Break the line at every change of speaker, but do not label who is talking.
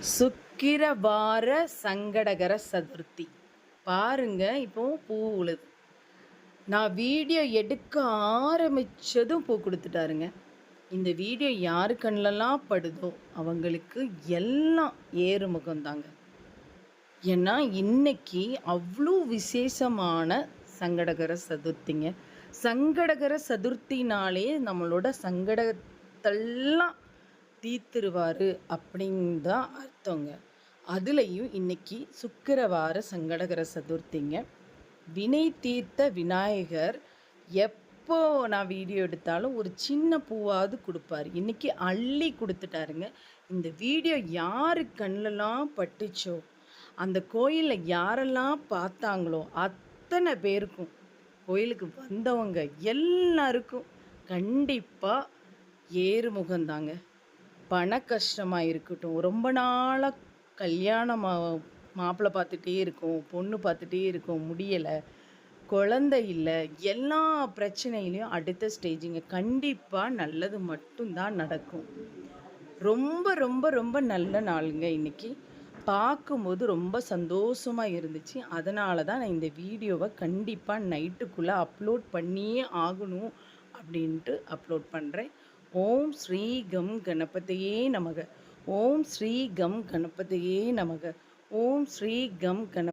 சுக்கிரவார சங்கடகர சதுர்த்தி பாருங்க. இப்போ பூ உழுது. நான் வீடியோ எடுக்க ஆரம்பித்ததும் பூ கொடுத்துட்டாருங்க. இந்த வீடியோ யாரு கண்ணிலலாம் படுதோ அவங்களுக்கு எல்லாம் ஏறுமுகம் தாங்க. ஏன்னா இன்னைக்கு அவ்வளோ விசேஷமான சங்கடகர சதுர்த்திங்க. சங்கடகர சதுர்த்தினாலே நம்மளோட சங்கடத்தெல்லாம் தீர்த்துருவார் அப்படின்னு தான் அர்த்தங்க. அதுலேயும் இன்னைக்கு சுக்கிரவார சங்கடகர சதுர்த்திங்க. வினை தீர்த்த விநாயகர் எப்போ நான் வீடியோ எடுத்தாலும் ஒரு சின்ன பூவாவது கொடுப்பாரு. இன்னைக்கு அள்ளி கொடுத்துட்டாருங்க. இந்த வீடியோ யாரு கண்ணிலலாம் பட்டுச்சோ, அந்த கோயிலில் யாரெல்லாம் பார்த்தாங்களோ அத்தனை பேருக்கும், கோயிலுக்கு வந்தவங்க எல்லாருக்கும் கண்டிப்பாக ஏறுமுகந்தாங்க. பண கஷ்டமாக இருக்கட்டும், ரொம்ப நாளாக கல்யாணம் மாப்பிள்ளை பார்த்துட்டே இருக்கோம், பொண்ணு பார்த்துட்டே இருக்கோம், முடியலை, குழந்தை இல்லை, எல்லா பிரச்சனையிலையும் அடுத்த ஸ்டேஜுங்க. கண்டிப்பாக நல்லது மட்டும்தான் நடக்கும். ரொம்ப ரொம்ப ரொம்ப நல்ல நாளுங்க இன்றைக்கி. பார்க்கும்போது ரொம்ப சந்தோஷமாக இருந்துச்சு. அதனால தான் நான் இந்த வீடியோவை கண்டிப்பாக நைட்டுக்குள்ளே அப்லோட் பண்ணியே ஆகணும் அப்படின்ட்டு அப்லோட் பண்ணுறேன். ஓம் ஸ்ரீ கம் கணபதியே நமக. ஓம் ஸ்ரீ கம் கணபதியே நமக. ஓம் ஸ்ரீ கம் கண